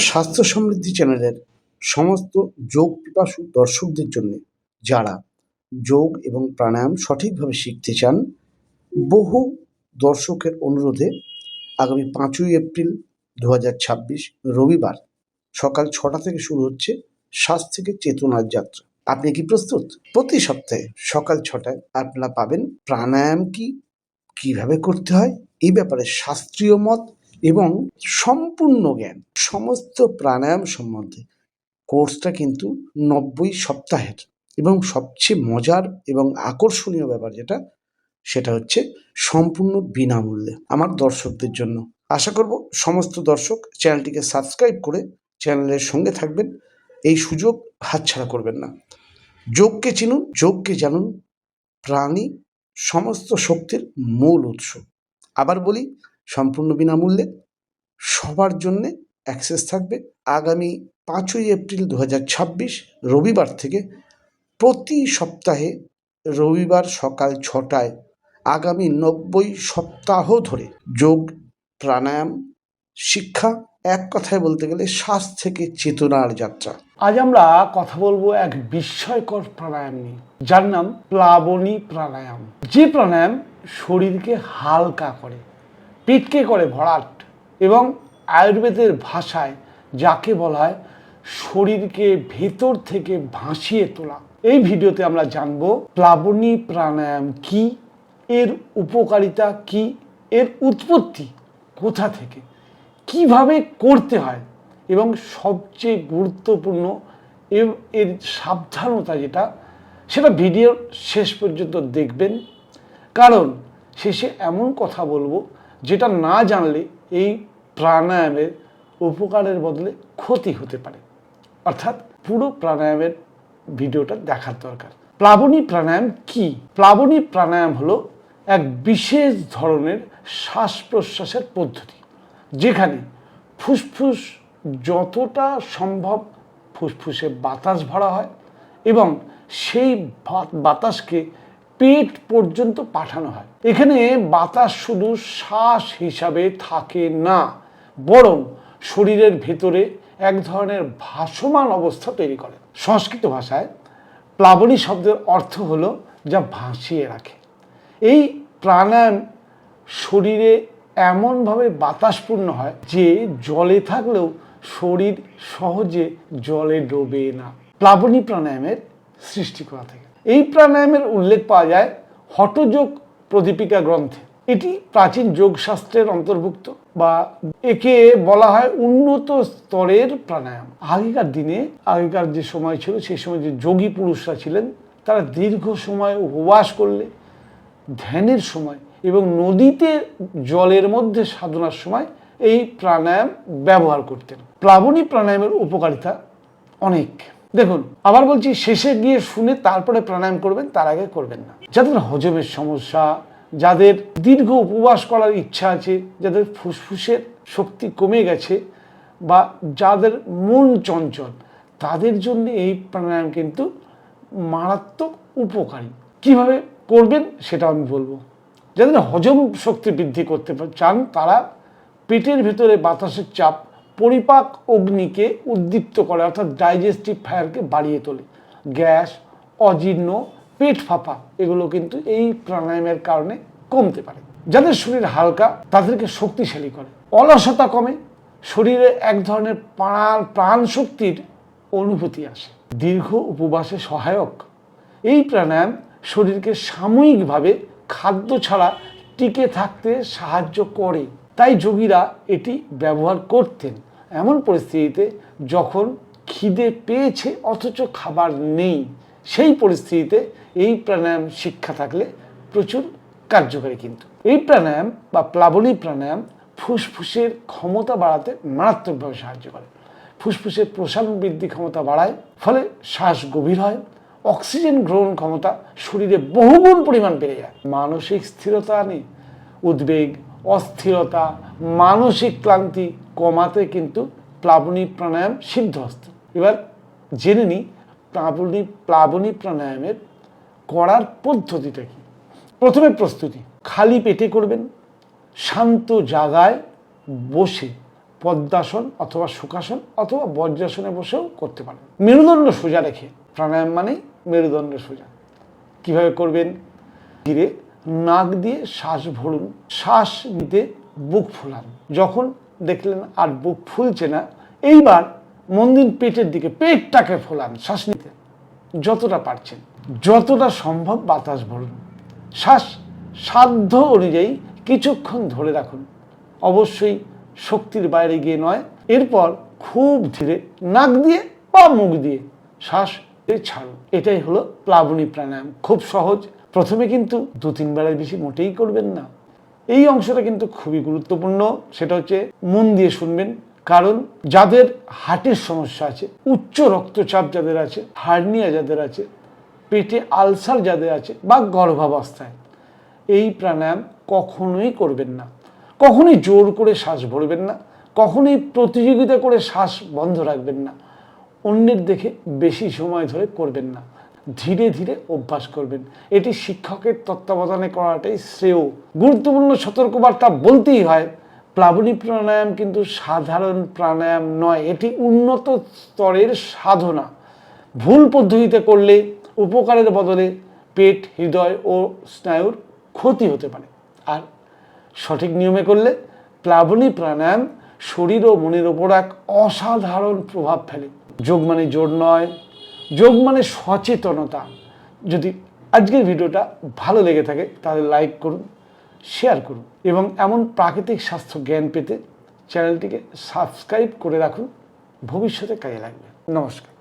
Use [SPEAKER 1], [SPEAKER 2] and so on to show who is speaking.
[SPEAKER 1] স্বাস্থ্য সমৃদ্ধি চ্যানেলের সমস্ত যোগ পিপাসু দর্শকদের জন্য যারা যোগ এবং প্রাণায়াম সঠিকভাবে শিখতে চান, বহু দর্শকের অনুরোধে আগামী 5ই এপ্রিল 2026 রবিবার সকাল 6টা থেকে শুরু হচ্ছে শ্বাস থেকে চেতনার যাত্রা। আপনি কি প্রস্তুত? প্রতি সপ্তাহে সকাল 6টায় আপনারা পাবেন প্রাণায়াম কি, কিভাবে করতে হয় এই ব্যাপারে শাস্ত্রীয় মত এবং সম্পূর্ণ জ্ঞান। সমস্ত প্রাণায়াম সম্বন্ধে কোর্সটা কিন্তু 90 সপ্তাহের এবং সবচেয়ে মজার এবং আকর্ষণীয় ব্যাপার সেটা হচ্ছে সম্পূর্ণ বিনামূল্যে আমার দর্শকদের জন্য। আশা করব সমস্ত দর্শক চ্যানেলটিকে সাবস্ক্রাইব করে চ্যানেলের সঙ্গে থাকবেন। এই সুযোগ হাতছাড়া করবেন না। যোগকে চিনুন, যোগকে জানুন, প্রাণী সমস্ত শক্তির মূল উৎস। আবার বলি, সম্পূর্ণ বিনামূল্যে সবার জন্যে অ্যাক্সেস থাকবে। আগামী 5ই এপ্রিল 2026 রবিবার থেকে প্রতি সপ্তাহে রবিবার সকাল 6টায় আগামী 90 সপ্তাহ ধরে যোগ প্রাণায়াম শিক্ষা, এক কথায় বলতে গেলে শ্বাস থেকে চেতনার যাত্রা।
[SPEAKER 2] আজ আমরা কথা বলবো এক বিস্ময়কর প্রাণায়াম নিয়ে, যার নাম প্লাবনী প্রাণায়াম। যে প্রাণায়াম শরীরকে হালকা করে, পেটকে করে ভরাট এবং আয়ুর্বেদের ভাষায় যাকে বলা হয় শরীরকে ভেতর থেকে ভাসিয়ে তোলা। এই ভিডিওতে আমরা জানবো প্লাবনী প্রাণায়াম কি, এর উপকারিতা কি, এর উৎপত্তি কোথা থেকে, কিভাবে করতে হয় এবং সবচেয়ে গুরুত্বপূর্ণ এর সাবধানতা সেটা ভিডিওর শেষ পর্যন্ত দেখবেন, কারণ শেষে এমন কথা বলবো যেটা না জানলে এই প্রাণায়ামের উপকারের বদলে ক্ষতি হতে পারে। অর্থাৎ পুরো প্রাণায়ামের ভিডিওটা দেখার দরকার। প্লাবনী প্রাণায়াম কি? প্লাবনী প্রাণায়াম হলো এক বিশেষ ধরনের শ্বাস প্রশ্বাসের পদ্ধতি, যেখানে ফুসফুস যতটা সম্ভব ফুসফুসে বাতাস ভরা হয় এবং সেই বাতাসকে পেট পর্যন্ত পাঠানো হয়। এখানে বাতাস শুধু শ্বাস হিসাবে থাকে না, বরং শরীরের ভেতরে এক ধরনের ভাসমান অবস্থা তৈরি করে। সংস্কৃত ভাষায় প্লাবনী শব্দের অর্থ হলো যা ভাসিয়ে রাখে। এই প্রাণায়াম শরীরে এমনভাবে বাতাসপূর্ণ হয় যে জলে থাকলেও শরীর সহজে জলে ডোবে না। প্লাবনী প্রাণায়ামের সৃষ্টি করা থেকে এই প্রাণায়ামের উল্লেখ পাওয়া যায় হঠযোগ প্রদীপিকা গ্রন্থে। এটি প্রাচীন যোগশাস্ত্রের অন্তর্ভুক্ত, বা একে বলা হয় উন্নত স্তরের প্রাণায়াম। আগেকার যে সময় ছিল, সেই সময় যে যোগী পুরুষরা ছিলেন, তারা দীর্ঘ সময় উপবাস করলে, ধ্যানের সময় এবং নদীতে জলের মধ্যে সাধনার সময় এই প্রাণায়াম ব্যবহার করতেন। প্লাবনী প্রাণায়ামের উপকারিতা অনেক। দেখুন, আবার বলছি, শেষে গিয়ে শুনে তারপরে প্রাণায়াম করবেন, তার আগে করবেন না। যাদের হজমের সমস্যা, যাদের দীর্ঘ উপবাস করার ইচ্ছা আছে, যাদের ফুসফুসের শক্তি কমে গেছে, বা যাদের মন চঞ্চল, তাদের জন্য এই প্রাণায়াম কিন্তু মারাত্মক উপকারী। কিভাবে করবেন সেটা আমি বলবো। যাদের হজম শক্তি বৃদ্ধি করতে চান, তারা পেটের ভেতরে বাতাসের চাপ পরিপাক অগ্নিকে উদ্দীপ্ত করে, অর্থাৎ ডাইজেস্টিভ ফায়ারকে বাড়িয়ে তোলে। গ্যাস, অজীর্ণ, পেট ফাঁপা এগুলো কিন্তু এই প্রাণায়ামের কারণে কমতে পারে। যাদের শরীর হালকা, তাদেরকে শক্তিশালী করে। অলসতা কমে, শরীরে এক ধরনের প্রাণ শক্তির অনুভূতি আসে। দীর্ঘ উপবাসে সহায়ক। এই প্রাণায়াম শরীরকে সাময়িকভাবে খাদ্য ছাড়া টিকে থাকতে সাহায্য করে। তাই যোগীরা এটি ব্যবহার করতেন এমন পরিস্থিতিতে যখন খিদে পেয়েছে অথচ খাবার নেই। সেই পরিস্থিতিতে এই প্রাণায়াম শিক্ষা থাকলে প্রচুর কার্যকারী। কিন্তু এই প্রাণায়াম বা প্লাবনী প্রাণায়াম ফুসফুসের ক্ষমতা বাড়াতে মারাত্মকভাবে সাহায্য করে। ফুসফুসের প্রসারণ বৃদ্ধি ক্ষমতা বাড়ায়, ফলে শ্বাস গভীর হয়, অক্সিজেন গ্রহণ ক্ষমতা শরীরে বহুগুণ পরিমাণ বেড়ে যায়। মানসিক স্থিরতা আনে, উদ্বেগ, অস্থিরতা, মানসিক ক্লান্তি কমাতে কিন্তু প্লাবনী প্রাণায়াম সিদ্ধহস্ত। এবার জেনে নিই প্লাবনী প্রাণায়ামের করার পদ্ধতিটা কি। প্রথমে প্রস্তুতি। খালি পেটে করবেন, শান্ত জায়গায় বসে পদ্মাসন অথবা সুখাসন অথবা বজ্রাসনে বসেও করতে পারেন। মেরুদণ্ড সোজা রেখে প্রাণায়াম মানে মেরুদণ্ড সোজা। কিভাবে করবেন? ধীরে নাক দিয়ে শ্বাস ভরুন, শ্বাস নিতে বুক ফোলান। যখন দেখলেন আর বুক ফুলছে না, এইবার মন দিন পেটের দিকে, পেটটাকে ফোলান শ্বাস নিতে যতটা পারছেন, যতটা সম্ভব বাতাস ভরুন। শ্বাস সাধ্য অনুযায়ী কিছুক্ষণ ধরে রাখুন, অবশ্যই শক্তির বাইরে গিয়ে নয়। এরপর খুব ধীরে নাক দিয়ে বা মুখ দিয়ে শ্বাস ছাড়ুন। এটাই হলো প্লাবনী প্রাণায়াম। খুব সহজ। প্রথমে কিন্তু 2-3 বারের বেশি মোটেই করবেন না। এই অংশটা কিন্তু খুবই গুরুত্বপূর্ণ। সেটা হচ্ছে মন দিয়ে শুনবেন, কারণ যাদের হার্টের সমস্যা আছে, উচ্চ রক্তচাপ যাদের আছে, হার্নিয়া যাদের আছে, পেটে আলসার যাদের আছে বা গর্ভাবস্থায়, এই প্রাণায়াম কখনোই করবেন না। কখনোই জোর করে শ্বাস ভরবেন না, কখনোই প্রতিযোগিতা করে শ্বাস বন্ধ রাখবেন না, অন্যের দেখে বেশি সময় ধরে করবেন না। ধীরে ধীরে অভ্যাস করবেন। এটি শিক্ষকের তত্ত্বাবধানে করাটাই শ্রেয়। গুরুত্বপূর্ণ সতর্কবার্তা বলতেই হয়, প্লাবনী প্রাণায়াম কিন্তু সাধারণ প্রাণায়াম নয়, এটি উন্নত স্তরের সাধনা। ভুল পদ্ধতিতে করলে উপকারের বদলে পেট, হৃদয় ও স্নায়ুর ক্ষতি হতে পারে। আর সঠিক নিয়মে করলে প্লাবনী প্রাণায়াম শরীর ও মনের ওপর এক অসাধারণ প্রভাব ফেলে। যোগ মানে জোর নয়, যোগ মানে সচেতনতা। যদি আজকের ভিডিওটা ভালো লেগে থাকে তাহলে লাইক করুন, শেয়ার করুন এবং এমন প্রাকৃতিক স্বাস্থ্য জ্ঞান পেতে চ্যানেলটিকে সাবস্ক্রাইব করে রাখুন। ভবিষ্যতে কাজে লাগবে। নমস্কার।